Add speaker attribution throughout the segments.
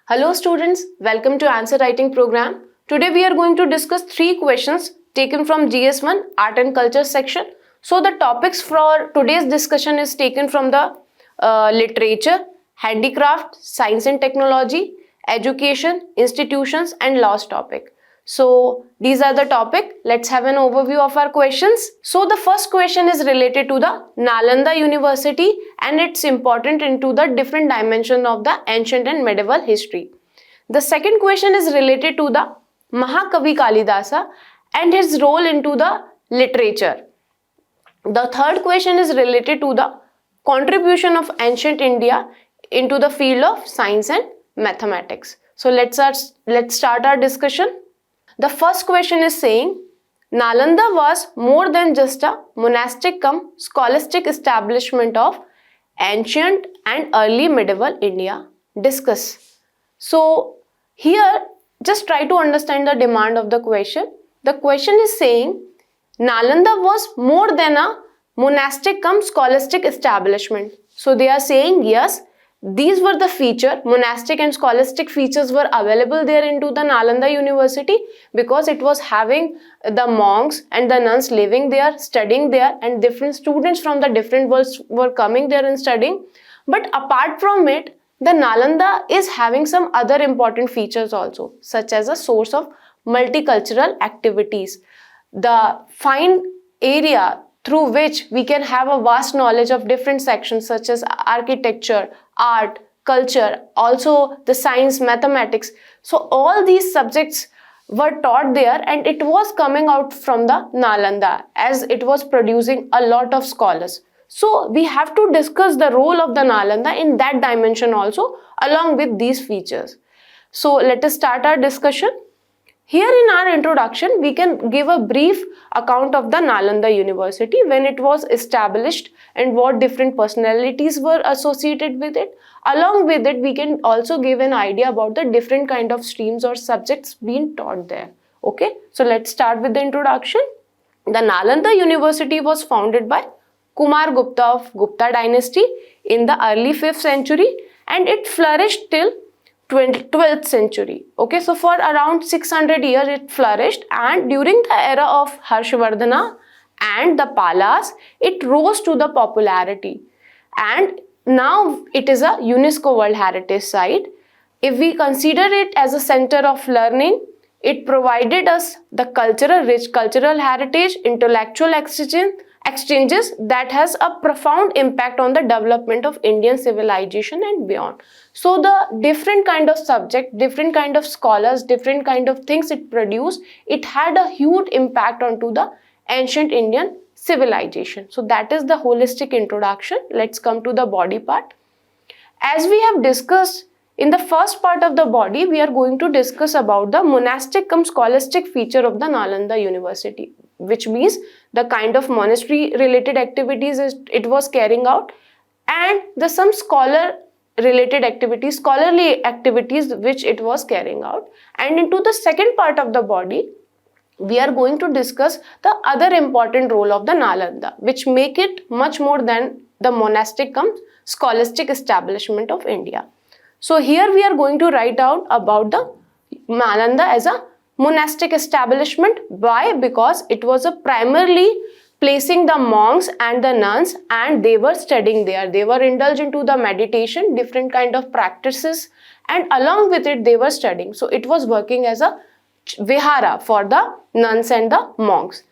Speaker 1: Hello students, welcome to Answer Writing program. Today we are going to discuss 3 questions taken from GS1 Art and Culture section. So the topics for today's discussion is taken from the literature, handicraft, science and technology, education, institutions and laws topic. So these are the topic. Let's have an overview of our questions. So the first question is related to the Nalanda University and it's important into the different dimension of the ancient and medieval history. The second question is related to the Mahakavi Kalidasa and his role into the literature. The third question is related to the contribution of ancient India into the field of science and mathematics. So let's start our discussion. The first question is saying, Nalanda was more than just a monastic cum scholastic establishment of ancient and early medieval India. Discuss. So here just try to understand the demand of the question. The question is saying, Nalanda was more than a monastic cum scholastic establishment. So they are saying yes, these were the feature, monastic and scholastic features were available there into the Nalanda University because it was having the monks and the nuns living there, studying there, and different students from the different worlds were coming there and studying. But apart from it, the Nalanda is having some other important features also, such as a source of multicultural activities. The fine area through which we can have a vast knowledge of different sections such as architecture, art, culture, also the science, mathematics. So all these subjects were taught there and it was coming out from the Nalanda as it was producing a lot of scholars. So we have to discuss the role of the Nalanda in that dimension also along with these features. So let us start our discussion. Here in our introduction, we can give a brief account of the Nalanda University, when it was established and what different personalities were associated with it. Along with it, we can also give an idea about the different kind of streams or subjects being taught there. Okay, so let's start with the introduction. The Nalanda University was founded by Kumar Gupta of Gupta dynasty in the early 5th century and it flourished till 12th century. Okay, so for around 600 years it flourished and during the era of Harshvardhana and the Palas, it rose to the popularity and now it is a UNESCO World Heritage Site. If we consider it as a center of learning, it provided us the rich cultural heritage, intellectual exchanges that has a profound impact on the development of Indian civilization and beyond. So the different kind of subject, different kind of scholars, different kind of things it produced, it had a huge impact onto the ancient Indian civilization. So that is the holistic introduction. Let's come to the body part. As we have discussed in the first part of the body, we are going to discuss about the monastic cum scholastic feature of the Nalanda University, which means the kind of monastery related activities it was carrying out and some scholarly activities which it was carrying out. And into the second part of the body, we are going to discuss the other important role of the Nalanda, which make it much more than the monastic cum scholastic establishment of India. So here we are going to write out about the Nalanda as a monastic establishment. Why? Because it was a primarily placing the monks and the nuns and they were studying there. They were indulged into the meditation, different kind of practices and along with it they were studying. So it was working as a vihara for the nuns and the monks.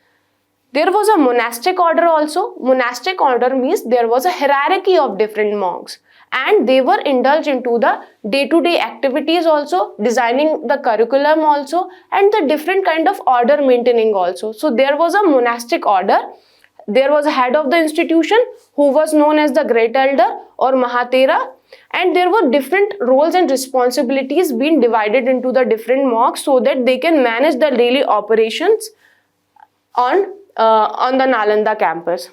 Speaker 1: There was a monastic order also. Monastic order means there was a hierarchy of different monks and they were indulged into the day-to-day activities also, designing the curriculum also and the different kind of order maintaining also. So there was a monastic order. There was a head of the institution who was known as the Great Elder or Mahatera, and there were different roles and responsibilities being divided into the different monks so that they can manage the daily operations on the Nalanda campus.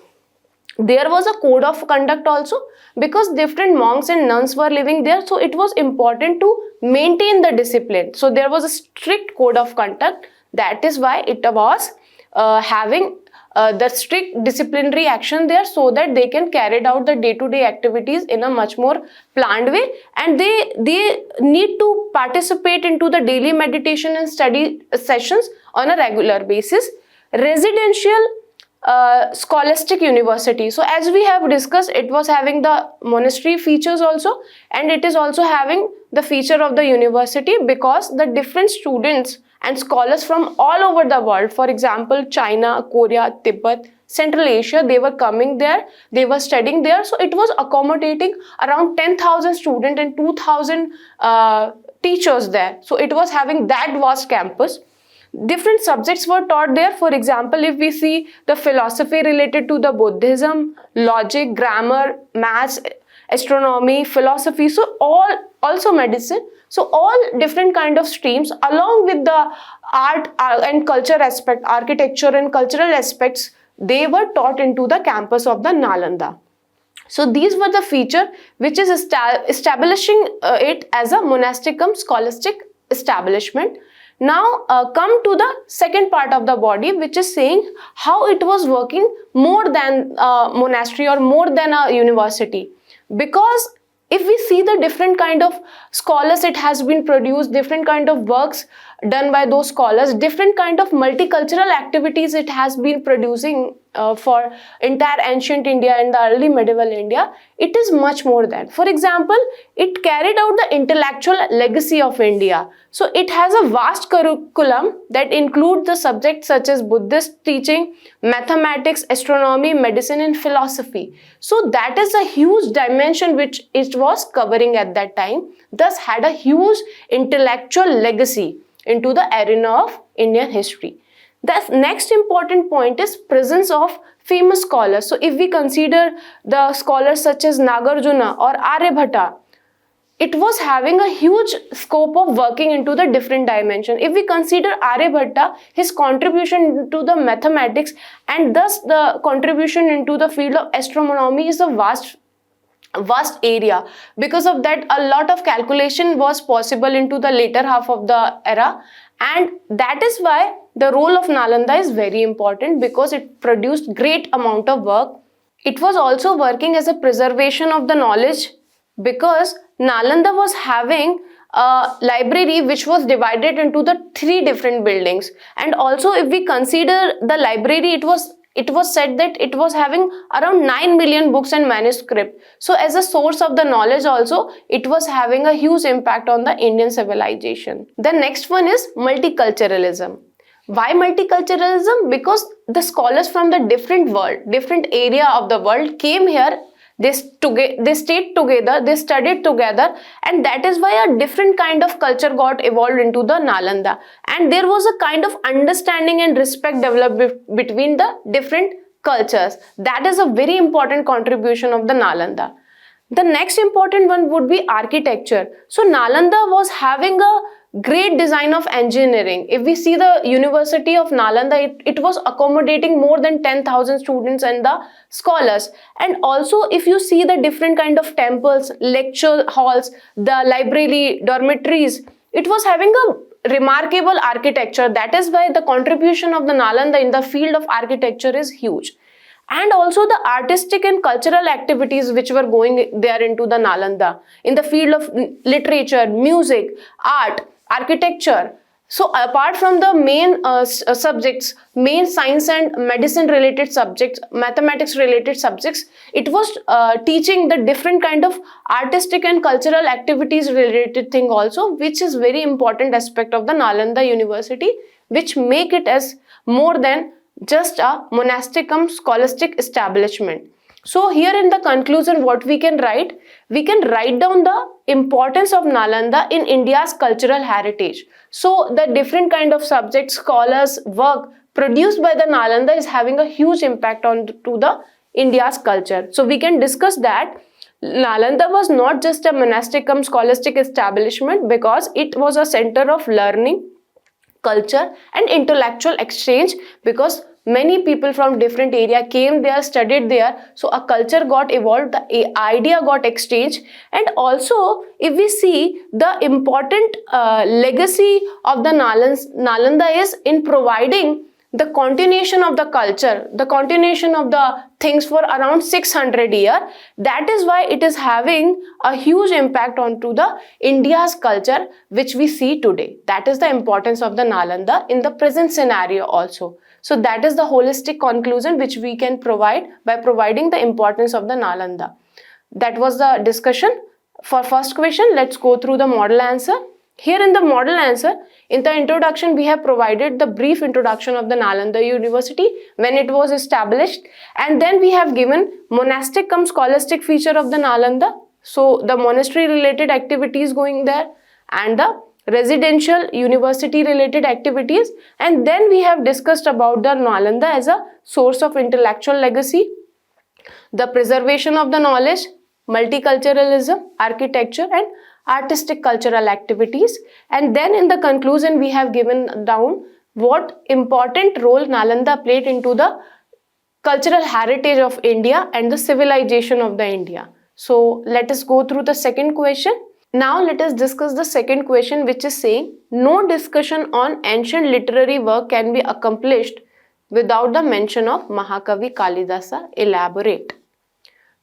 Speaker 1: There was a code of conduct also because different monks and nuns were living there, so it was important to maintain the discipline. So there was a strict code of conduct That is why it was having the strict disciplinary action there, so that they can carry out the day-to-day activities in a much more planned way, and they need to participate into the daily meditation and study sessions on a regular basis. Residential scholastic university. So as we have discussed, it was having the monastery features also, and it is also having the feature of the university, because the different students and scholars from all over the world, for example China, Korea, Tibet, Central Asia, they were coming there, they were studying there. So it was accommodating around 10,000 students and 2,000 teachers there. So it was having that vast campus. Different subjects were taught there. For example, if we see the philosophy related to the Buddhism, logic, grammar, maths, astronomy, philosophy, so all, also medicine. So all different kind of streams, along with the art and culture aspect, architecture and cultural aspects, they were taught into the campus of the Nalanda. So these were the feature which is establishing it as a monastic cum scholastic establishment. Now come to the second part of the body, which is saying how it was working more than a monastery or more than a university. Because if we see the different kind of scholars it has been produced, different kind of works done by those scholars, different kind of multicultural activities it has been producing for entire ancient India and the early medieval India, it is much more than. For example, it carried out the intellectual legacy of India. So it has a vast curriculum that includes the subjects such as Buddhist teaching, mathematics, astronomy, medicine and philosophy. So that is a huge dimension which it was covering at that time, thus had a huge intellectual legacy into the arena of Indian history. The next important point is presence of famous scholars. So if we consider the scholars such as Nagarjuna or Aryabhatta, it was having a huge scope of working into the different dimension. If we consider Aryabhatta, his contribution to the mathematics and thus the contribution into the field of astronomy is a vast area. Because of that, a lot of calculation was possible into the later half of the era, and that is why the role of Nalanda is very important, because it produced great amount of work. It was also working as a preservation of the knowledge, because Nalanda was having a library which was divided into the 3 different buildings. And also if we consider the library, it was said that it was having around 9 million books and manuscript. So as a source of the knowledge also, it was having a huge impact on the Indian civilization. The next one is multiculturalism. Why multiculturalism? Because the scholars from the different area of the world came here. They stayed together, they studied together, and that is why a different kind of culture got evolved into the Nalanda. And there was a kind of understanding and respect developed between the different cultures. That is a very important contribution of the Nalanda. The next important one would be architecture. So Nalanda was having a great design of engineering. If we see the University of Nalanda, it was accommodating more than 10,000 students and the scholars. And also if you see the different kind of temples, lecture halls, the library, dormitories, it was having a remarkable architecture. That is why the contribution of the Nalanda in the field of architecture is huge. And also the artistic and cultural activities which were going there into the Nalanda in the field of literature, music, art, architecture. So apart from the main subjects, main science and medicine related subjects, mathematics related subjects, it was teaching the different kind of artistic and cultural activities related thing also, which is very important aspect of the Nalanda University, which make it as more than just a monastic cum scholastic establishment. So here in the conclusion, what we can write down the importance of Nalanda in India's cultural heritage. So the different kind of subjects, scholars, work produced by the Nalanda is having a huge impact on to the India's culture. So we can discuss that Nalanda was not just a monastic cum scholastic establishment, because it was a center of learning, culture and intellectual exchange, because Many people from different area came there, studied there. So a culture got evolved, the idea got exchanged. And also, if we see the important legacy of the Nalanda is in providing the continuation of the culture, the continuation of the things for around 600 years. That is why it is having a huge impact onto the India's culture, which we see today. That is the importance of the Nalanda in the present scenario also. So that is the holistic conclusion which we can provide by providing the importance of the Nalanda. That was the discussion for first question. Let's go through the model answer. Here in the model answer, in the introduction, we have provided the brief introduction of the Nalanda University when it was established, and then we have given monastic cum scholastic feature of the Nalanda. So the monastery related activities going there and the residential university related activities, and then we have discussed about the Nalanda as a source of intellectual legacy, the preservation of the knowledge, multiculturalism, architecture and artistic cultural activities. And then in the conclusion, we have given down what important role Nalanda played into the cultural heritage of India and the civilization of the India. So let us go through the second question. Now let us discuss the second question, which is saying no discussion on ancient literary work can be accomplished without the mention of Mahakavi Kalidasa. Elaborate.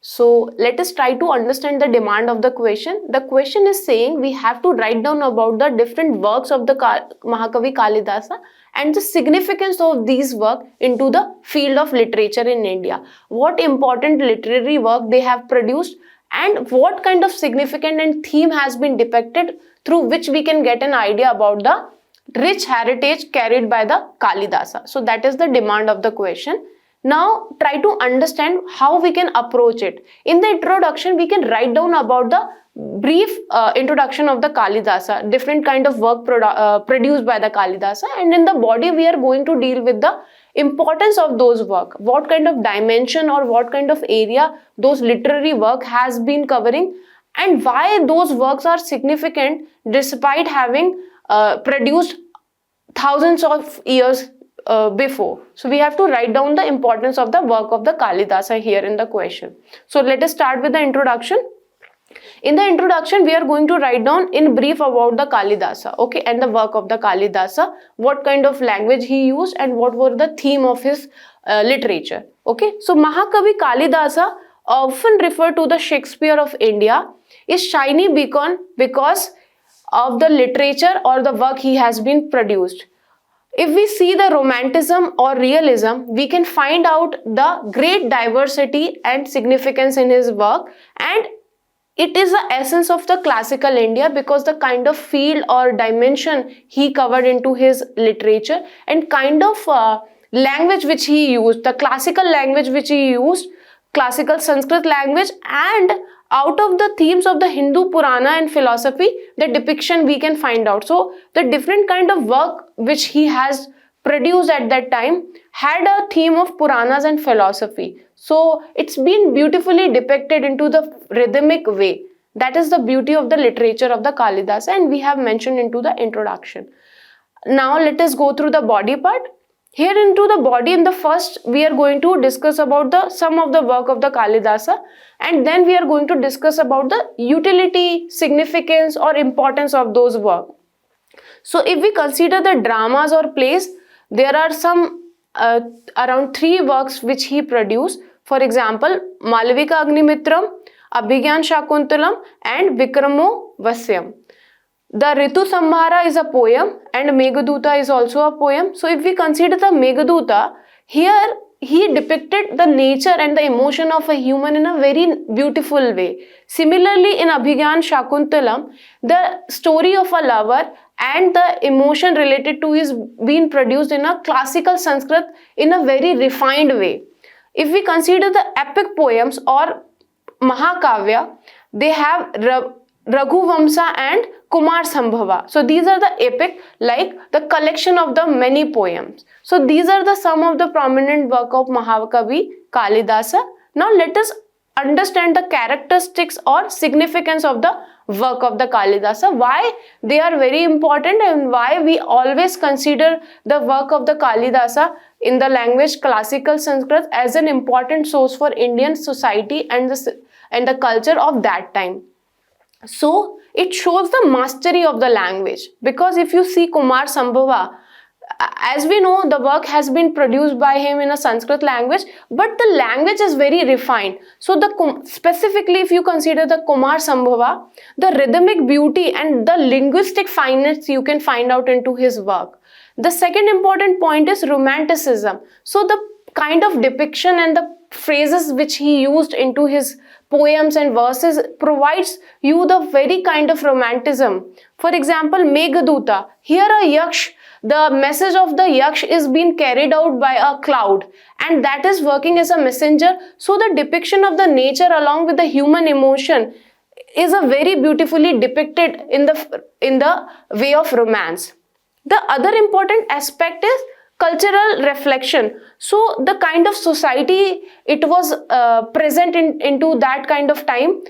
Speaker 1: So let us try to understand the demand of the question. The question is saying we have to write down about the different works of the Mahakavi Kalidasa and the significance of these works into the field of literature in India. What important literary work they have produced and what kind of significant and theme has been depicted through which we can get an idea about the rich heritage carried by the Kalidasa. So that is the demand of the question. Now try to understand how we can approach it. In the introduction, we can write down about the brief introduction of the Kalidasa, different kind of work produced by the Kalidasa, and in the body we are going to deal with the importance of those work, what kind of dimension or what kind of area those literary work has been covering, and why those works are significant despite having produced thousands of years before. So we have to write down the importance of the work of the Kalidasa here in the question. So let us start with the introduction. In the introduction, we are going to write down in brief about the Kalidasa, okay, and the work of the Kalidasa, what kind of language he used and what were the theme of his literature, okay. So Mahakavi Kalidasa, often referred to the Shakespeare of India, is shiny beacon because of the literature or the work he has been produced. If we see the romanticism or realism, we can find out the great diversity and significance in his work, and it is the essence of the classical India because the kind of field or dimension he covered into his literature and kind of language which he used, the classical language which he used, classical Sanskrit language, and out of the themes of the Hindu Purana and philosophy, the depiction we can find out. So the different kind of work which he has produced at that time had a theme of Puranas and philosophy. So it's been beautifully depicted into the rhythmic way. That is the beauty of the literature of the Kalidasa, and we have mentioned into the introduction. Now let us go through the body part. Here into the body, in the first we are going to discuss about the some of the work of the Kalidasa, and then we are going to discuss about the utility, significance or importance of those work. So if we consider the dramas or plays, there are some around 3 works which he produced. For example, Malavika Agnimitram, Abhigyan Shakuntalam and Vikramo Vasyam. The Ritu Samhara is a poem and Meghaduta is also a poem. So if we consider the Meghaduta, here he depicted the nature and the emotion of a human in a very beautiful way. Similarly, in Abhigyan Shakuntalam, the story of a lover and the emotion related to is being produced in a classical Sanskrit in a very refined way. If we consider the epic poems or Mahakavya, they have Raghuvamsa and Kumar Sambhava. So these are the epic, like the collection of the many poems. So these are the some of the prominent work of Mahakavi Kalidasa. Now let us understand the characteristics or significance of the work of the Kalidasa, why they are very important and why we always consider the work of the Kalidasa in the language classical Sanskrit as an important source for Indian society and the culture of that time. So it shows the mastery of the language, because if you see Kumar Sambhava, as we know, the work has been produced by him in a Sanskrit language, but the language is very refined. So specifically if you consider the Kumar Sambhava, the rhythmic beauty and the linguistic fineness you can find out into his work. The second important point is romanticism. So the kind of depiction and the phrases which he used into his poems and verses provides you the very kind of romanticism. For example, Meghaduta, here a yaksh, the message of the yaksh is being carried out by a cloud, and that is working as a messenger. So the depiction of the nature along with the human emotion is a very beautifully depicted in the way of romance. The other important aspect is cultural reflection. So the kind of society it was present into that kind of time,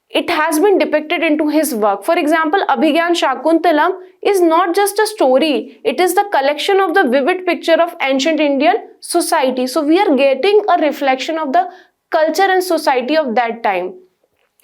Speaker 1: it has been depicted into his work. For example, Abhigyan Shakuntalam is not just a story, it is the collection of the vivid picture of ancient Indian society. So we are getting a reflection of the culture and society of that time.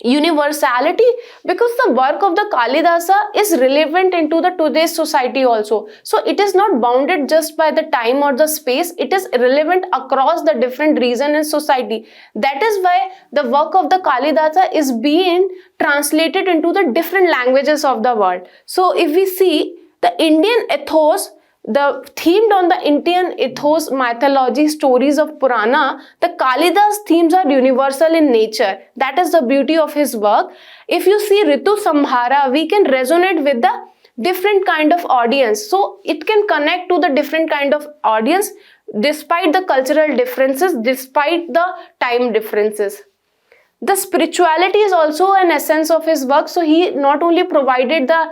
Speaker 1: Universality, because the work of the Kalidasa is relevant into the today's society also. So it is not bounded just by the time or the space, it is relevant across the different region and society. That is why the work of the Kalidasa is being translated into the different languages of the world. So if we see the Indian ethos, the themed on the Indian ethos, mythology, stories of Purana, the Kalidas themes are universal in nature. That is the beauty of his work. If you see Ritu Samhara, we can resonate with the different kind of audience. So it can connect to the different kind of audience despite the cultural differences, despite the time differences. The spirituality is also an essence of his work. So he not only provided the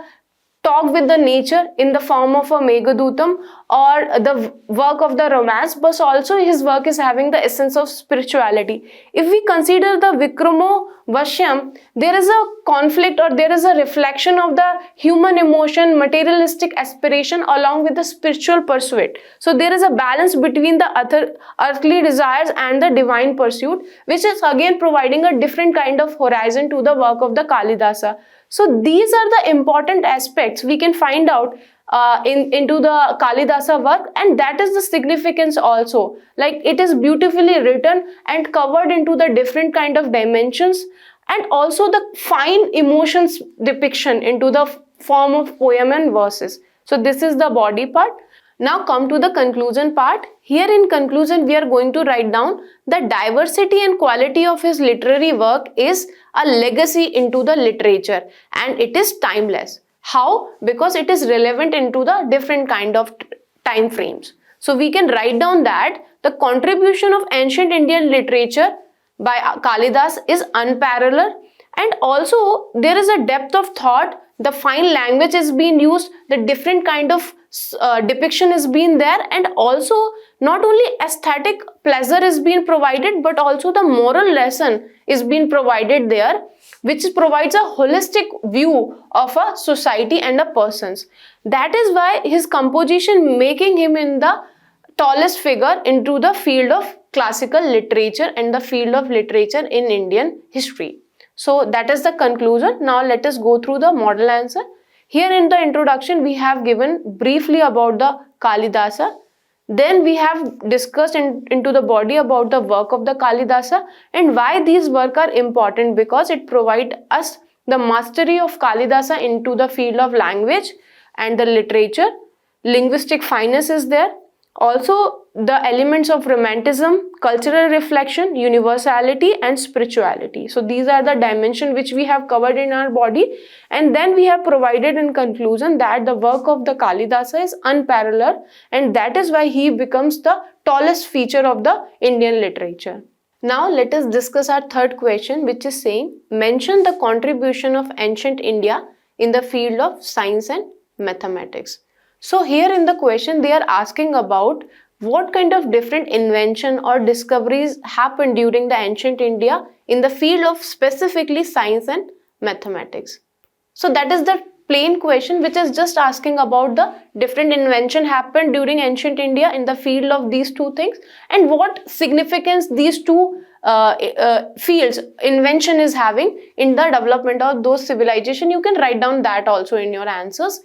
Speaker 1: talk with the nature in the form of a Meghadutam or the work of the romance, but also his work is having the essence of spirituality. If we consider the Vikramo Vashyam, there is a conflict or there is a reflection of the human emotion, materialistic aspiration along with the spiritual pursuit. So there is a balance between the earthly desires and the divine pursuit, which is again providing a different kind of horizon to the work of the Kalidasa. So these are the important aspects we can find out into the Kalidasa work, and that is the significance also. Like it is beautifully written and covered into the different kind of dimensions, and also the fine emotions depiction into the form of poem and verses. So this is the body part. Now come to the conclusion part. Here in conclusion, we are going to write down the diversity and quality of his literary work is a legacy into the literature, and it is timeless. How? Because it is relevant into the different kind of time frames. So we can write down that the contribution of ancient Indian literature by Kalidas is unparalleled, and also there is a depth of thought, the fine language is being used, the different kind of depiction is being there, and also not only aesthetic pleasure is being provided, but also the moral lesson is being provided there, which provides a holistic view of a society and a persons. That is why his composition making him in the tallest figure into the field of classical literature and the field of literature in Indian history. So that is the conclusion. Now let us go through the model answer. Here in the introduction, we have given briefly about the Kalidasa. Then we have discussed into the body about the work of the Kalidasa and why these work are important, because it provides us the mastery of Kalidasa into the field of language and the literature. Linguistic fineness is there. Also the elements of romanticism, cultural reflection, universality and spirituality. So these are the dimensions which we have covered in our body, and then we have provided in conclusion that the work of the Kalidasa is unparalleled, and that is why he becomes the tallest feature of the Indian literature. Now let us discuss our third question, which is saying mention the contribution of ancient India in the field of science and mathematics. So here in the question they are asking about what kind of different invention or discoveries happened during the ancient India in the field of specifically science and mathematics. So that is the plain question which is just asking about the different invention happened during ancient India in the field of these two things, and what significance these two fields invention is having in the development of those civilization. You can write down that also in your answers.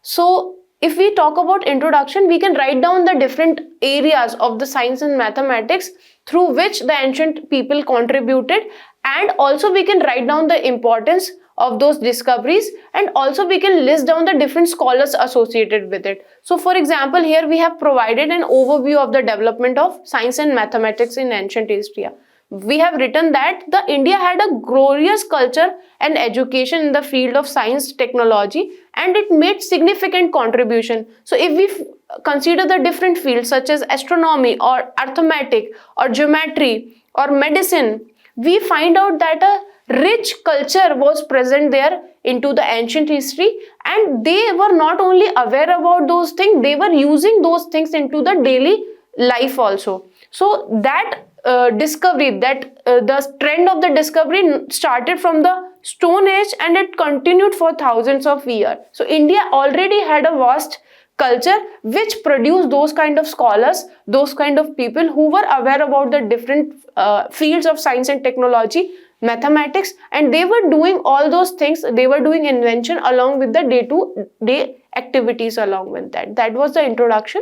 Speaker 1: So if we talk about introduction, we can write down the different areas of the science and mathematics through which the ancient people contributed, and also we can write down the importance of those discoveries, and also we can list down the different scholars associated with it. So for example, here we have provided an overview of the development of science and mathematics in ancient India. We have written that the India had a glorious culture and education in the field of science technology, and it made significant contribution. So if we consider the different fields such as astronomy or arithmetic or geometry or medicine, we find out that a rich culture was present there into the ancient history, and they were not only aware about those things, they were using those things into the daily life also. So that discovery, that the trend of the discovery started from the Stone Age and it continued for thousands of years. So India already had a vast culture which produced those kind of scholars, those kind of people who were aware about the different fields of science and technology, mathematics, and they were doing all those things. They were doing invention along with the day-to-day activities along with that. That was the introduction.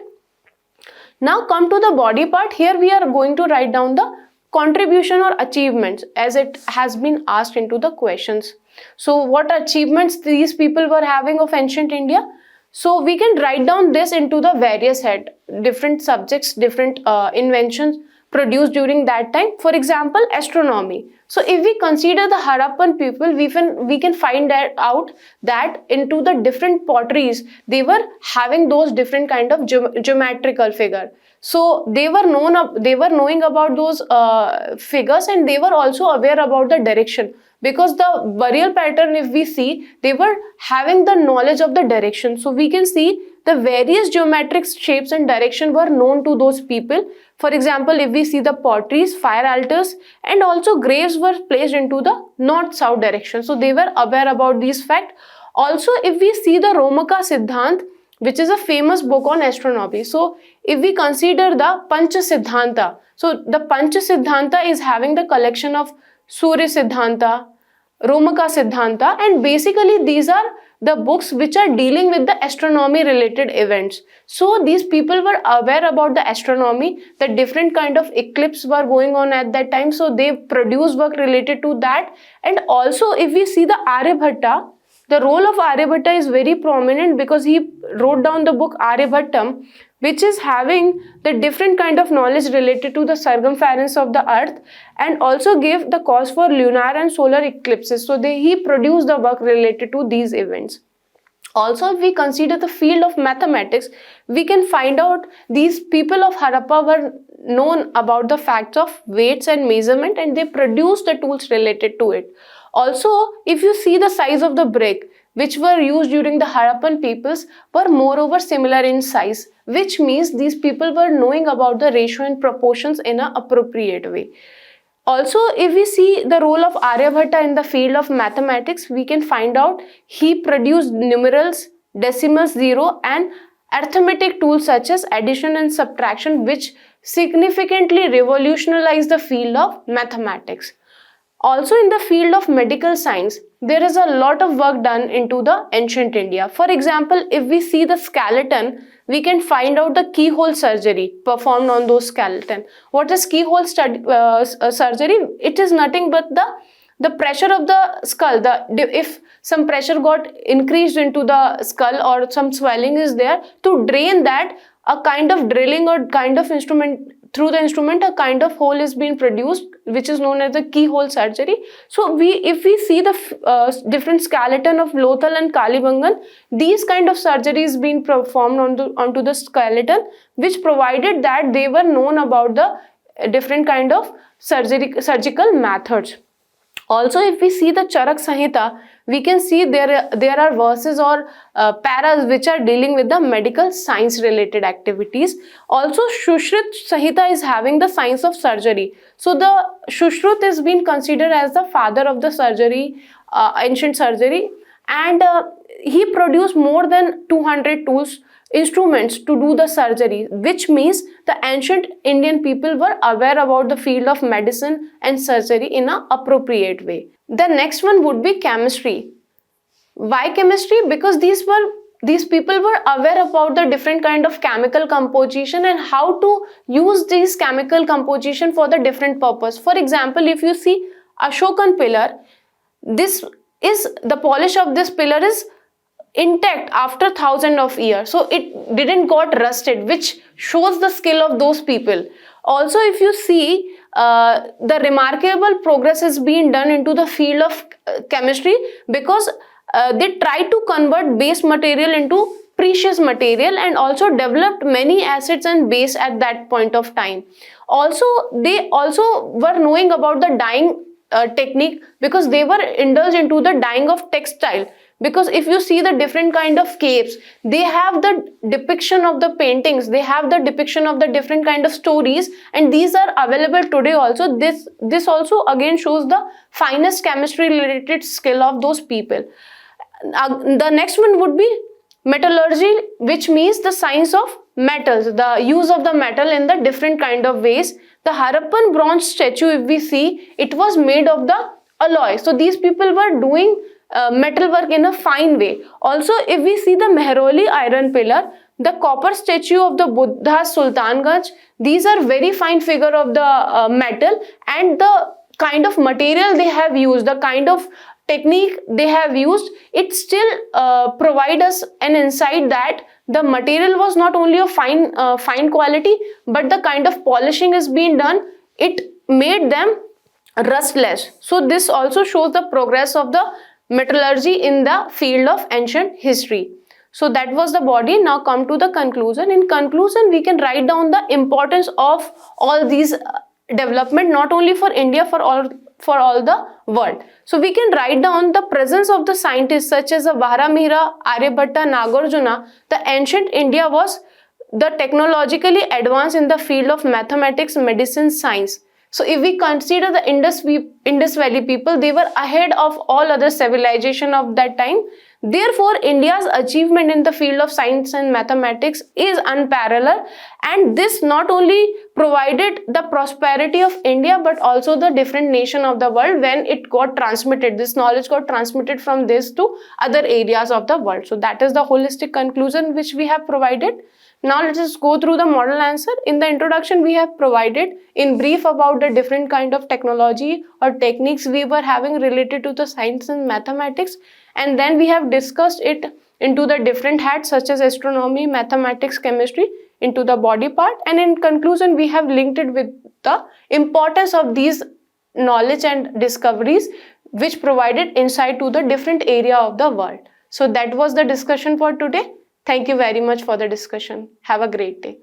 Speaker 1: Now come to the body part. Here we are going to write down the contribution or achievements as it has been asked into the questions. So what achievements these people were having of ancient India? So we can write down this into the various head, different subjects, different inventions produced during that time. For example, astronomy. So if we consider the Harappan people, we can find that out that into the different potteries, they were having those different kind of geometrical figure. So they were knowing about those figures, and they were also aware about the direction, because the burial pattern, if we see, they were having the knowledge of the direction. So we can see the various geometric shapes and direction were known to those people. For example, if we see the potteries, fire altars, and also graves were placed into the north-south direction. So they were aware about these facts. Also, if we see the Romaka Siddhant, which is a famous book on astronomy. So if we consider the Pancha Siddhanta, so the Pancha Siddhanta is having the collection of Surya Siddhanta, Romaka Siddhanta, and basically these are the books which are dealing with the astronomy related events. So these people were aware about the astronomy, the different kind of eclipse were going on at that time, so they produced work related to that. And also if we see the Aryabhatta, the role of Aryabhatta is very prominent because he wrote down the book Aryabhattam, which is having the different kind of knowledge related to the circumference of the earth, and also gave the cause for lunar and solar eclipses. So he produced the work related to these events. Also, if we consider the field of mathematics, we can find out these people of Harappa were known about the facts of weights and measurement, and they produced the tools related to it. Also, if you see the size of the brick which were used during the Harappan peoples were moreover similar in size, which means these people were knowing about the ratio and proportions in an appropriate way. Also, if we see the role of Aryabhatta in the field of mathematics, we can find out he produced numerals, decimals, zero, and arithmetic tools such as addition and subtraction, which significantly revolutionized the field of mathematics. Also, in the field of medical science, there is a lot of work done into the ancient India. For example, if we see the skeleton, we can find out the keyhole surgery performed on those skeleton. What is keyhole surgery? It is nothing but the pressure of the skull. If some pressure got increased into the skull or some swelling is there, to drain that, a kind of drilling or kind of instrument, through the instrument a kind of hole is being produced, which is known as the keyhole surgery. So if we see the different skeleton of Lothal and Kalibangan, these kind of surgeries being performed onto the skeleton, which provided that they were known about the different kind of surgical methods. Also, if we see the Charak Samhita, we can see there are verses or paras which are dealing with the medical science related activities. Also, Shushruta Samhita is having the science of surgery. So the Shushruta is being considered as the father of the surgery, ancient surgery, and he produced more than 200 instruments to do the surgery, which means the ancient Indian people were aware about the field of medicine and surgery in an appropriate way. The next one would be chemistry. Why chemistry? Because these people were aware about the different kind of chemical composition and how to use these chemical composition for the different purpose. For example, if you see Ashokan pillar, this is the polish of this pillar is intact after thousands of years, so it didn't got rusted, which shows the skill of those people. Also, if you see, the remarkable progress is being done into the field of chemistry, because they try to convert base material into precious material and also developed many acids and base at that point of time. Also, they also were knowing about the dyeing technique, because they were indulged into the dyeing of textile. Because if you see the different kind of caves, they have the depiction of the paintings, they have the depiction of the different kind of stories, and these are available today also. This also again shows the finest chemistry related skill of those people. The next one would be metallurgy, which means the science of metals, the use of the metal in the different kind of ways. The Harappan bronze statue, if we see, it was made of the alloy. So these people were doing metal work in a fine way. Also, if we see the Mehrauli iron pillar, the copper statue of the Buddha Sultanganj, these are very fine figure of the metal, and the kind of material they have used, the kind of technique they have used, it still provide us an insight that the material was not only of fine quality, but the kind of polishing is being done, it made them rustless. So this also shows the progress of the metallurgy in the field of ancient history. So that was the body. Now come to the conclusion. In conclusion, we can write down the importance of all these development, not only for India, for all the world. So we can write down the presence of the scientists such as Vajramihira, Aryabhatta, Nagarjuna. The ancient India was the technologically advanced in the field of mathematics, medicine, science. So if we consider the Indus Valley people, they were ahead of all other civilization of that time. Therefore, India's achievement in the field of science and mathematics is unparalleled, and this not only provided the prosperity of India but also the different nation of the world when it got transmitted. This knowledge got transmitted from this to other areas of the world. So that is the holistic conclusion which we have provided. Now let us go through the model answer. In the introduction, we have provided in brief about the different kind of technology or techniques we were having related to the science and mathematics, and then we have discussed it into the different hats such as astronomy, mathematics, chemistry into the body part, and in conclusion we have linked it with the importance of these knowledge and discoveries which provided insight to the different area of the world. So that was the discussion for today. Thank you very much for the discussion. Have a great day.